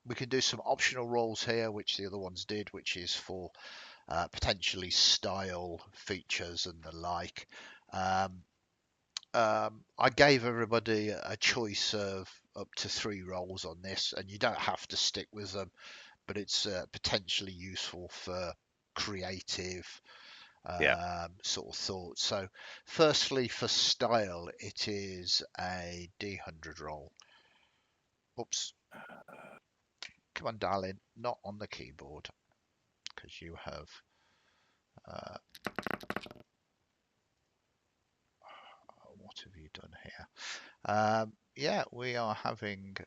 we can do some optional rolls here, which the other ones did, which is for potentially style, features, and the like. I gave everybody a choice of up to 3 rolls on this, and you don't have to stick with them, but it's potentially useful for creative sort of thoughts. So firstly, for style, it is a D100 roll. Oops. Come on, darling, not on the keyboard, because you have what have you done here? Yeah, we are having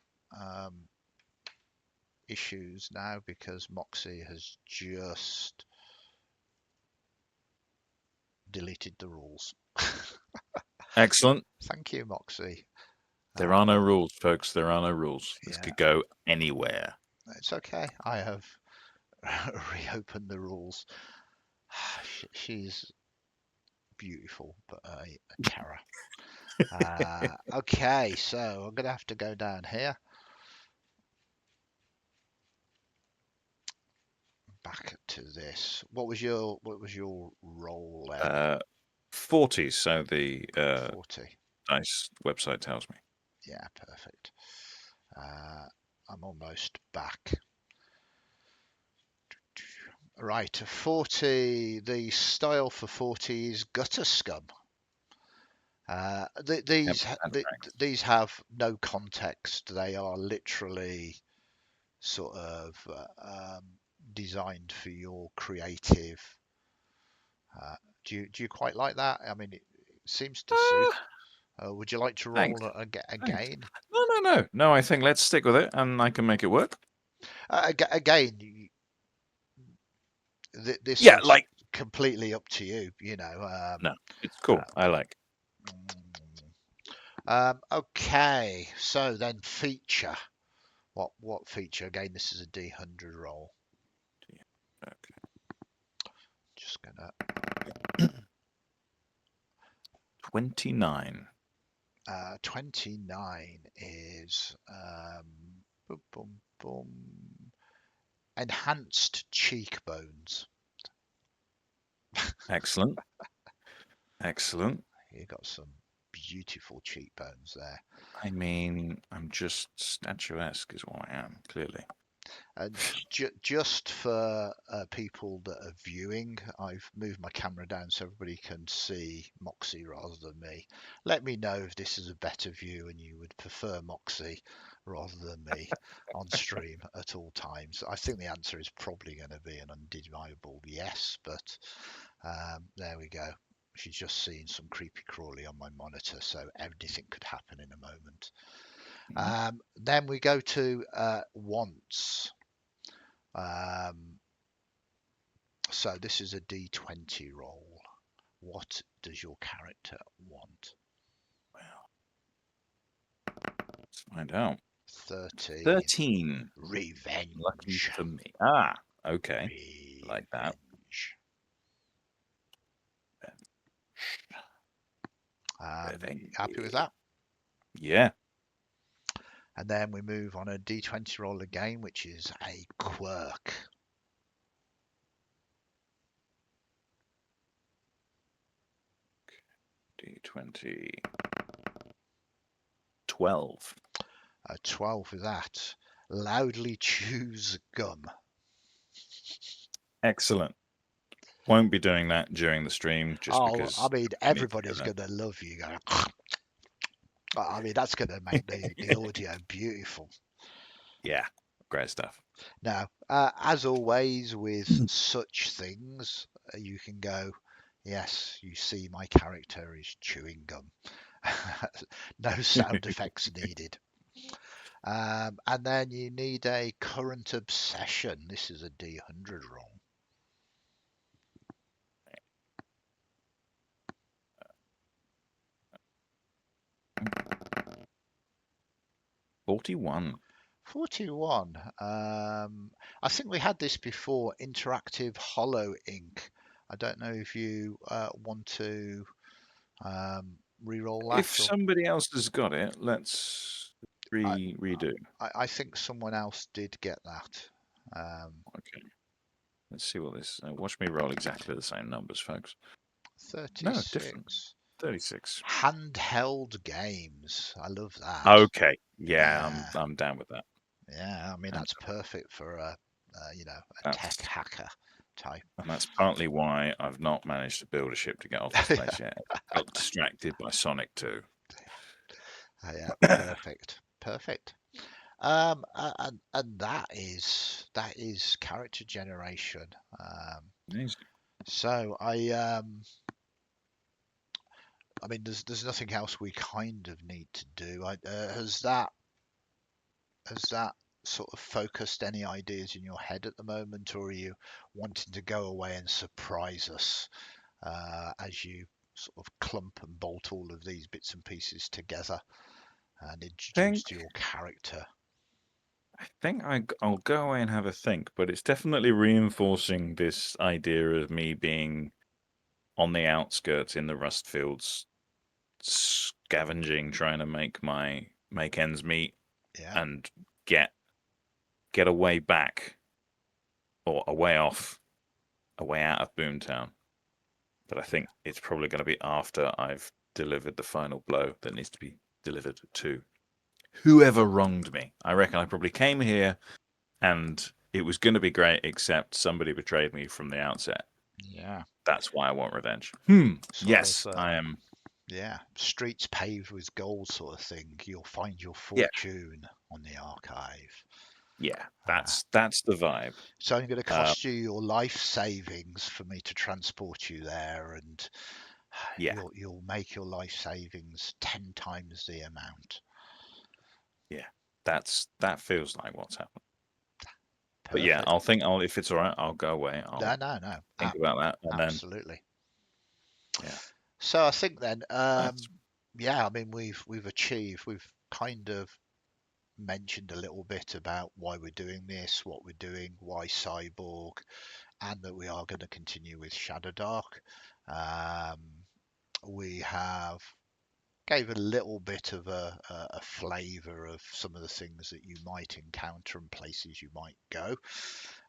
issues now because Moxie has just deleted the rules. Excellent. Thank you, Moxie. There are no rules, folks. There are no rules. This Yeah, could go anywhere. it's okay. I have reopened the rules. She's beautiful, but a terror. Okay, so I'm gonna have to go down here. Back to this. What was your role then? 40, so the 40. DICE website tells me. Yeah, perfect. I'm almost back. Right, 40. The style for 40 is gutter scum. Yep, These have no context. They are literally sort of designed for your creative. Do you quite like that? I mean, it seems to suit. Would you like to thanks. roll Thanks. again? No. I think let's stick with it, and I can make it work. Again, this Yeah, is like completely up to you. You know. no, it's Uh, cool. I like. okay, so then feature. What feature? Again, this is a D100 roll. Okay. Just gonna 29. 29 is boom, boom, boom, enhanced cheekbones. Excellent. Excellent. You got some beautiful cheekbones there. I mean, I'm just statuesque, is what I am, clearly. And just for people that are viewing, I've moved my camera down so everybody can see Moxie rather than me. Let me know if this is a better view and you would prefer Moxie rather than me on stream at all times. I think the answer is probably going to be an undeniable yes, but there we go. She's just seen some creepy crawly on my monitor, so anything could happen in a moment. Then we go to wants. So this is a D20 roll. What does your character want? Well, let's find out. 13. 13. Revenge. Lucky for me. Ah, okay. Revenge. Like that. Happy with that? Yeah. And then we move on a D20 roll again, which is a quirk. D20. 12. A 12 with that. Loudly chews gum. Excellent. Won't be doing that during the stream just because. I mean, everybody's going to love you going. I mean, that's going to make the audio beautiful. Yeah, great stuff. Now, as always with such things, you can go, yes, you see my character is chewing gum. No sound effects needed. And then you need a current obsession. This is a D100 roll. 41. 41. I think we had this before, interactive hollow ink. I don't know if you want to re-roll that. If somebody else has got it, let's redo. I think someone else did get that. Okay. Let's see what this. Watch me roll exactly the same numbers, folks. 36. No, different. 36. Handheld games. I love that. Okay. Yeah, I'm down with that. Yeah, I mean that's perfect for a tech hacker type. And that's partly why I've not managed to build a ship to get off this place yet. I got distracted by Sonic 2. Yeah, perfect. And that is character generation. So I mean, there's nothing else we kind of need to do. Has that sort of focused any ideas in your head at the moment, or are you wanting to go away and surprise us as you sort of clump and bolt all of these bits and pieces together and think introduce your character. I'll go away and have a think, but it's definitely reinforcing this idea of me being on the outskirts in the rust fields, scavenging, trying to make ends meet Yeah, and get get a way back or a way off, a way out of Boomtown. But I think it's probably going to be after I've delivered the final blow that needs to be delivered to whoever wronged me. I reckon I probably came here and it was going to be great, except somebody betrayed me from the outset. yeah. That's why I want revenge. Sort Yes, of, I am. yeah, streets paved with gold sort of thing. You'll find your Yeah, fortune on the archive. yeah. Uh, That's the vibe. it's only going to Um, cost you your life savings for me to transport you there, and yeah, you'll make your life savings 10 times the amount. yeah. That feels like what's happened. But yeah, Perfect. I'll think. I'll if it's all right, I'll go away. I'll No, no, no. think about that, and then Absolutely. yeah, So I think then, nice. yeah, I mean we've kind of mentioned a little bit about why we're doing this, what we're doing, why Cyborg, and that we are going to continue with Shadow Dark. Um, we have gave a little bit of a flavour of some of the things that you might encounter and places you might go.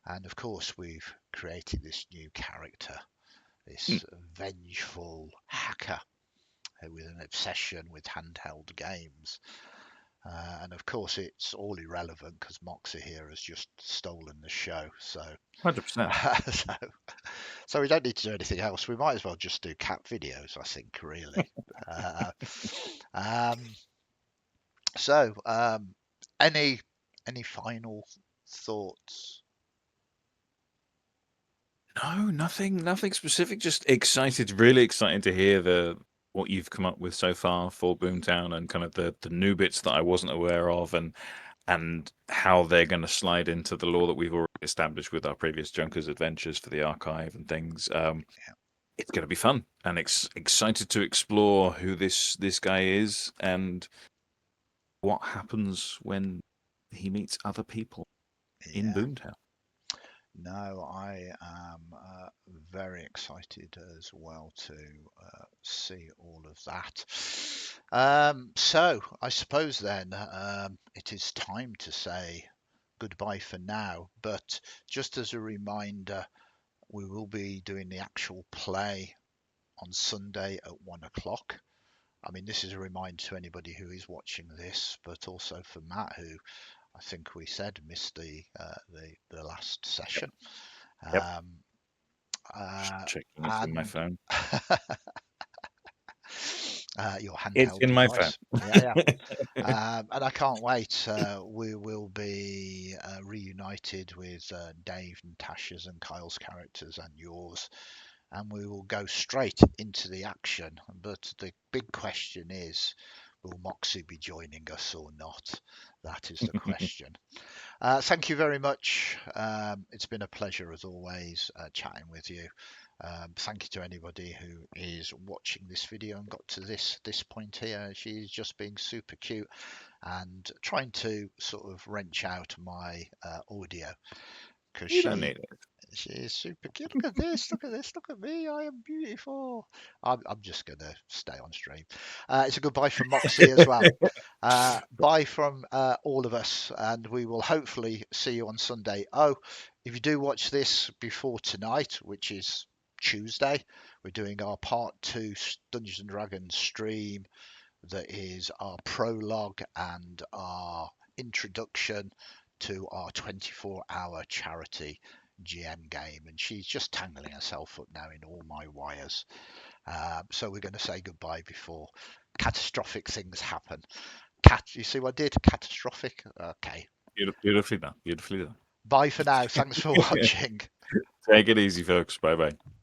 And of course, we've created this new character, Hmm. this vengeful hacker with an obsession with handheld games. And of course, it's all irrelevant because Moxie here has just stolen the show. So, 100%. so, so we don't need to do anything else. We might as well just do cat videos, I think, really. Uh, um, so, any any final thoughts? No, nothing specific. Just excited, really excited to hear the what you've come up with so far for Boomtown and kind of the new bits that I wasn't aware of, and how they're going to slide into the lore that we've already established with our previous Junkers adventures for the archive and things. It's going to be fun, and excited to explore who this guy is and what happens when he meets other people in Yeah. Boomtown. No, I am very excited as well to see all of that. So, I suppose then it is time to say goodbye for now. But just as a reminder, we will be doing the actual play on Sunday at 1 o'clock. I mean, this is a reminder to anybody who is watching this, but also for Matt, who I think we said missed the last Yep. session. Yep. Um, Just uh, checking it's in my and phone. your It's handheld in my phone. device. Yeah, yeah. And I can't wait. We will be reunited with Dave, Natasha's, and Kyle's characters and yours, and we will go straight into the action. But the big question is, will Moxie be joining us or not? That is the question. Thank you very much. It's been a pleasure as always chatting with you. Thank you to anybody who is watching this video and got to this point here. She's just being super cute and trying to sort of wrench out my audio because You don't need it. she is super cute. Look at this. Look at this. Look at me. I am beautiful. I'm just going to stay on stream. It's a goodbye from Moxie as well. Bye from all of us, and we will hopefully see you on Sunday. Oh, if you do watch this before tonight, which is Tuesday, we're doing our part 2 Dungeons and Dragons stream. That is our prologue and our introduction to our 24-hour charity GM game. And she's just tangling herself up now in all my wires. So we're going to say goodbye before catastrophic things happen. You see what I did? Catastrophic. Okay. Beautifully done. Beautifully done. Bye for now. Thanks for watching. Take it easy, folks. Bye bye.